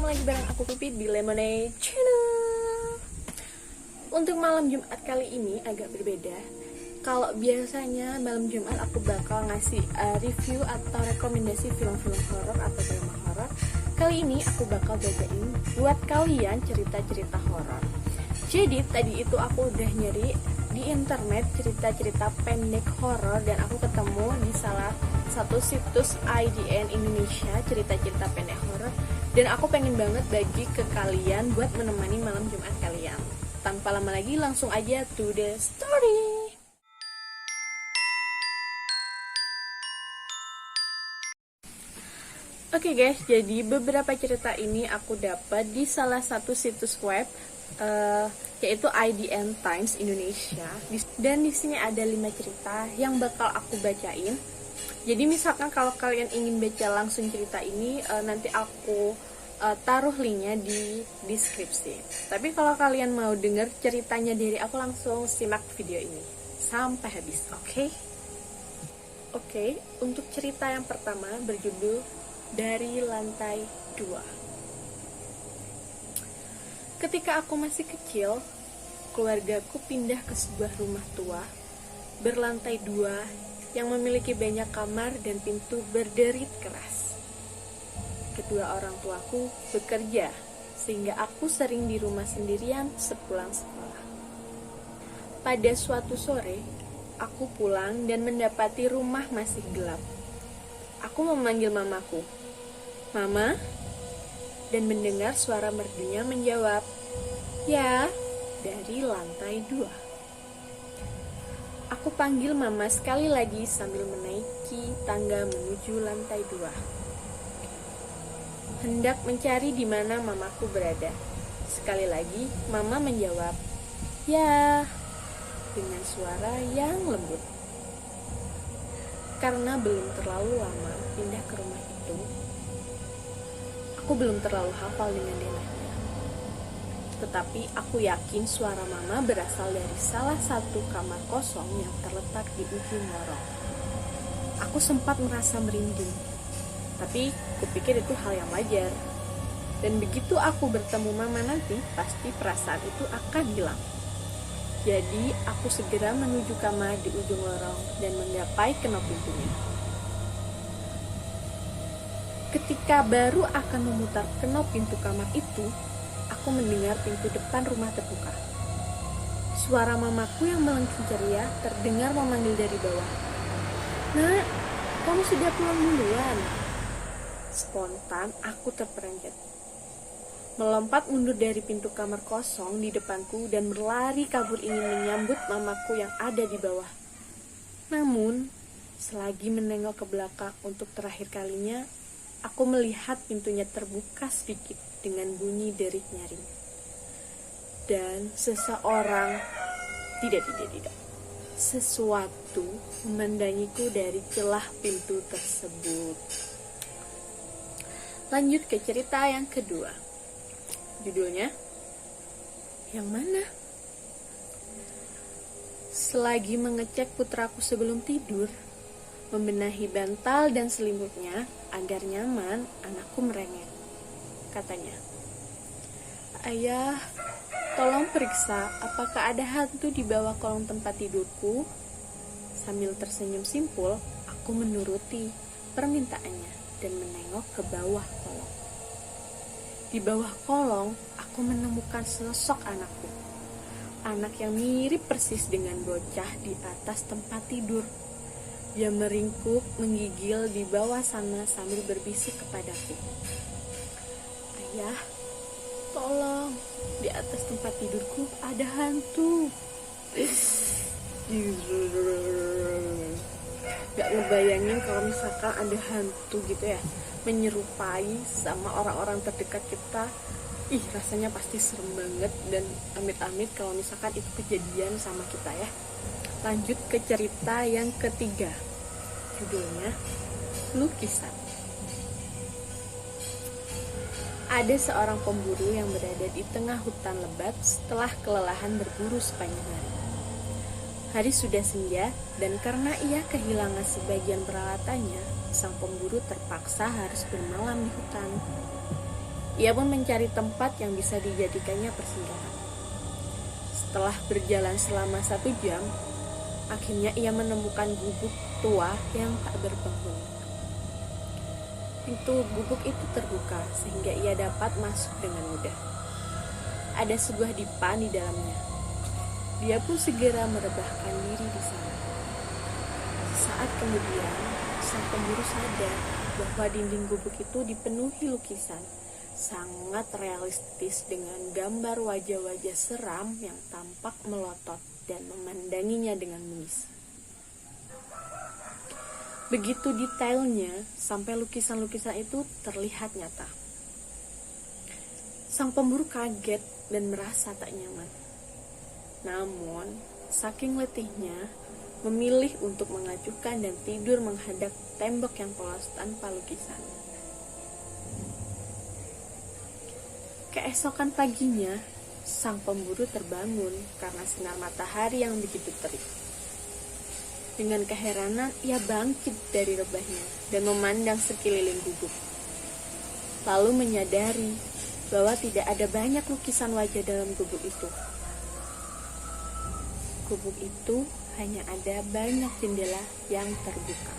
lagi bareng aku Pipi di Lemonade Channel. Untuk malam Jumat kali ini agak berbeda. Kalau biasanya malam Jumat aku bakal ngasih review atau rekomendasi film-film horor atau drama horor. Kali ini aku bakal bacain buat kalian cerita-cerita horor. Jadi tadi itu aku udah nyari di internet cerita-cerita pendek horor dan aku ketemu di salah satu situs IGN Indonesia cerita-cerita pendek horor, dan aku pengen banget bagi ke kalian buat menemani malam Jumat kalian. Tanpa lama lagi langsung aja to the story. Oke guys, jadi beberapa cerita ini aku dapat di salah satu situs web yaitu IDN Times Indonesia. Dan di sini ada 5 cerita yang bakal aku bacain. Jadi misalkan kalau kalian ingin baca langsung cerita ini, nanti aku taruh linknya di deskripsi. Tapi kalau kalian mau denger ceritanya dari aku, langsung simak video ini sampai habis, oke? Oke, untuk cerita yang pertama berjudul Dari Lantai 2. Ketika aku masih kecil, keluargaku pindah ke sebuah rumah tua berlantai 2 yang memiliki banyak kamar dan pintu berderit keras. Kedua orang tuaku bekerja, sehingga aku sering di rumah sendirian sepulang sekolah. Pada suatu sore, aku pulang dan mendapati rumah masih gelap. Aku memanggil mamaku, "Mama?" dan mendengar suara merdunya menjawab, "Ya," dari lantai 2. Aku panggil mama sekali lagi sambil menaiki tangga menuju lantai 2. Hendak mencari di mana mamaku berada. Sekali lagi mama menjawab, "Ya," dengan suara yang lembut. Karena belum terlalu lama pindah ke rumah itu, aku belum terlalu hafal dengan denahnya. Tetapi aku yakin suara mama berasal dari salah satu kamar kosong yang terletak di ujung lorong. Aku sempat merasa merinding, tapi kupikir itu hal yang wajar. Dan begitu aku bertemu mama nanti, pasti perasaan itu akan hilang. Jadi aku segera menuju kamar di ujung lorong dan menggapai kenop pintunya. Ketika baru akan memutar kenop pintu kamar itu, aku mendengar pintu depan rumah terbuka. Suara mamaku yang melengking ceria terdengar memanggil dari bawah. "Nak, kamu sudah pulang duluan." Spontan aku terperanjat, melompat mundur dari pintu kamar kosong di depanku dan berlari kabur ingin menyambut mamaku yang ada di bawah. Namun, selagi menengok ke belakang untuk terakhir kalinya, aku melihat pintunya terbuka sedikit dengan bunyi derit nyaring. Dan seseorang, tidak, sesuatu memandangiku dari celah pintu tersebut. Lanjut ke cerita yang kedua. Judulnya, Yang Mana? Selagi mengecek putraku sebelum tidur, membenahi bantal dan selimutnya agar nyaman, anakku merengek. Katanya, "Ayah, tolong periksa apakah ada hantu di bawah kolong tempat tidurku." Sambil tersenyum simpul, aku menuruti permintaannya dan menengok ke bawah kolong. Di bawah kolong, aku menemukan sosok anakku. Anak yang mirip persis dengan bocah di atas tempat tidur. Dia meringkuk, menggigil di bawah sana sambil berbisik kepadaku, "Ayah, tolong, di atas tempat tidurku ada hantu." Gak ngebayangin kalau misalkan ada hantu gitu ya, menyerupai sama orang-orang terdekat kita. Rasanya pasti serem banget, dan amit-amit kalau misalkan itu kejadian sama kita ya. Lanjut ke cerita yang ketiga. Judulnya Lukisan. Ada seorang pemburu yang berada di tengah hutan lebat setelah kelelahan berburu sepanjang hari. Hari sudah senja, dan karena ia kehilangan sebagian peralatannya, sang pemburu terpaksa harus bermalam di hutan. Ia pun mencari tempat yang bisa dijadikannya persinggahan. Setelah berjalan selama 1 jam, akhirnya ia menemukan gubuk tua yang tak berpenghuni. Pintu gubuk itu terbuka sehingga ia dapat masuk dengan mudah. Ada sebuah dipan di dalamnya. Dia pun segera merebahkan diri di sana. Saat kemudian, sang pemburu sadar bahwa dinding gubuk itu dipenuhi lukisan sangat realistis dengan gambar wajah-wajah seram yang tampak melotot dan memandanginya dengan bengis. Begitu detailnya sampai lukisan-lukisan itu terlihat nyata. Sang pemburu kaget dan merasa tak nyaman. Namun, saking letihnya, memilih untuk mengacuhkan dan tidur menghadap tembok yang polos tanpa lukisan. Keesokan paginya, sang pemburu terbangun karena sinar matahari yang begitu terik. Dengan keheranan, ia bangkit dari rebahnya dan memandang sekeliling gubuk. Lalu menyadari bahwa tidak ada banyak lukisan wajah dalam gubuk itu. Gubuk itu hanya ada banyak jendela yang terbuka.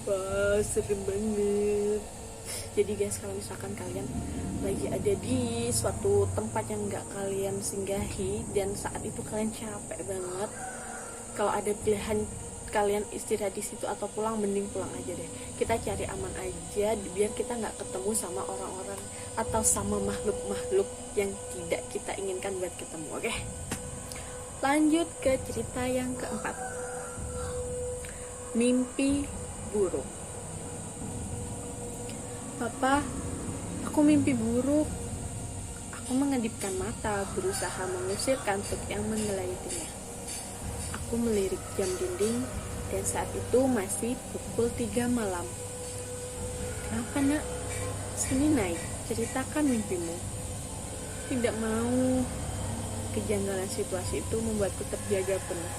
Wah, serem banget. Jadi guys, kalau misalkan kalian lagi ada di suatu tempat yang gak kalian singgahi dan saat itu kalian capek banget, kalau ada pilihan kalian istirahat di situ atau pulang, mending pulang aja deh. Kita cari aman aja biar kita gak ketemu sama orang-orang atau sama makhluk-makhluk yang tidak kita inginkan buat ketemu. Oke, lanjut ke cerita yang keempat. Mimpi buruk. Papa, aku mimpi buruk. Aku mengedipkan mata, berusaha mengusir kantuk yang menggelayutinya. Aku melirik jam dinding, dan saat itu masih pukul 3 malam. Kenapa nak? Sini naik, ceritakan mimpimu. Tidak mau. Kejanggalan situasi itu membuatku terjaga penuh.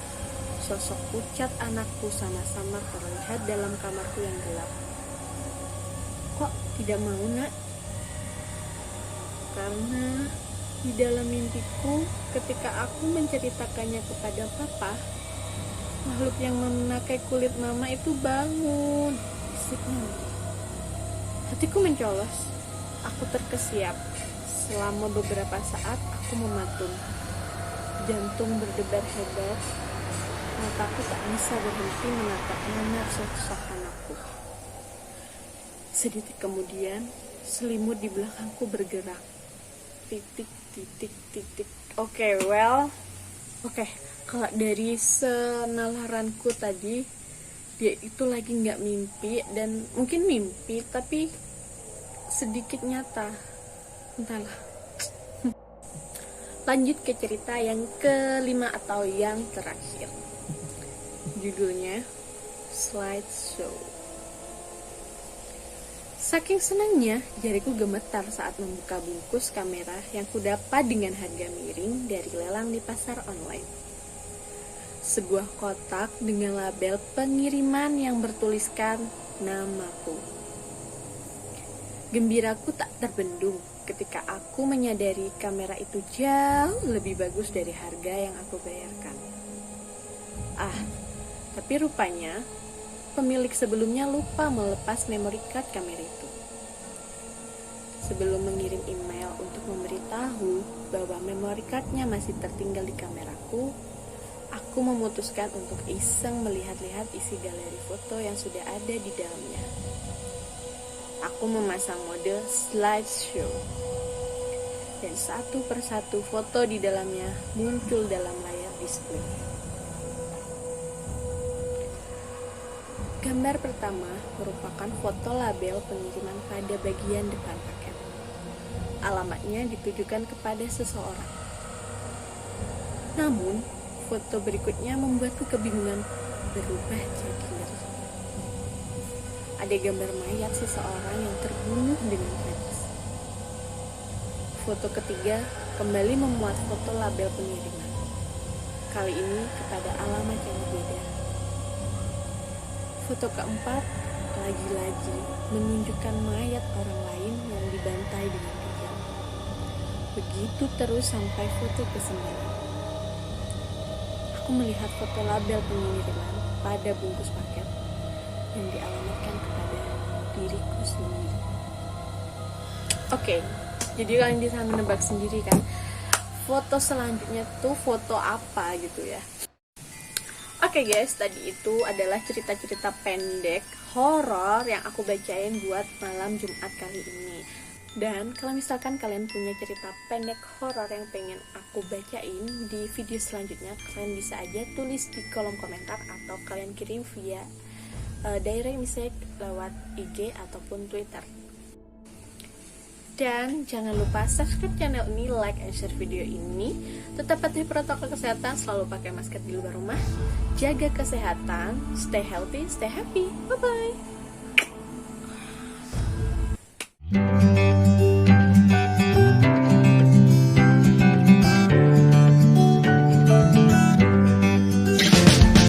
Sosok pucat anakku sama-sama terlihat dalam kamarku yang gelap. Kok tidak mau nak? Karena di dalam mimpiku ketika aku menceritakannya kepada papa, makhluk yang memakai kulit mama itu bangun, bisiknya. Hatiku mencolos, aku terkesiap. Selama beberapa saat aku mematung, jantung berdebar hebat, mataku tak bisa berhenti menatap nanar sosok anakku. Sedetik kemudian, selimut di belakangku bergerak. Titik. Oke, kalau dari senalaranku tadi, dia itu lagi nggak mimpi, dan mungkin mimpi tapi sedikit nyata. Entahlah. Lanjut ke cerita yang kelima atau yang terakhir. Judulnya Slideshow. Saking senangnya, jariku gemetar saat membuka bungkus kamera yang kudapat dengan harga miring dari lelang di pasar online. Sebuah kotak dengan label pengiriman yang bertuliskan namaku. Gembiraku tak terbendung ketika aku menyadari kamera itu jauh lebih bagus dari harga yang aku bayarkan. Tapi rupanya pemilik sebelumnya lupa melepas memory card kamera itu. Sebelum mengirim email untuk memberitahu bahwa memory cardnya masih tertinggal di kameraku, aku memutuskan untuk iseng melihat-lihat isi galeri foto yang sudah ada di dalamnya. Aku memasang mode slideshow, dan satu persatu foto di dalamnya muncul dalam layar display. Gambar pertama merupakan foto label pengiriman pada bagian depan paket. Alamatnya ditujukan kepada seseorang. Namun, foto berikutnya membuatku kebingungan berubah jadi ngeri. Ada gambar mayat seseorang yang terbunuh dengan tragis. Foto ketiga kembali memuat foto label pengiriman. Kali ini kepada alamat yang berbeda. Foto keempat lagi-lagi menunjukkan mayat orang lain yang dibantai dengan kejam. Begitu terus sampai foto ke-9. Aku melihat foto label pengiriman pada bungkus paket yang dialamatkan kepada diriku sendiri. Oke, jadi kalian bisa menebak sendiri kan, foto selanjutnya tuh foto apa gitu ya. Oke guys, tadi itu adalah cerita-cerita pendek horor yang aku bacain buat malam Jumat kali ini. Dan kalau misalkan kalian punya cerita pendek horor yang pengen aku bacain di video selanjutnya, kalian bisa aja tulis di kolom komentar atau kalian kirim via direct message lewat IG ataupun Twitter. Dan jangan lupa subscribe channel ini, like and share video ini. Tetap patuhi protokol kesehatan, selalu pakai masker di luar rumah. Jaga kesehatan, stay healthy, stay happy. Bye-bye.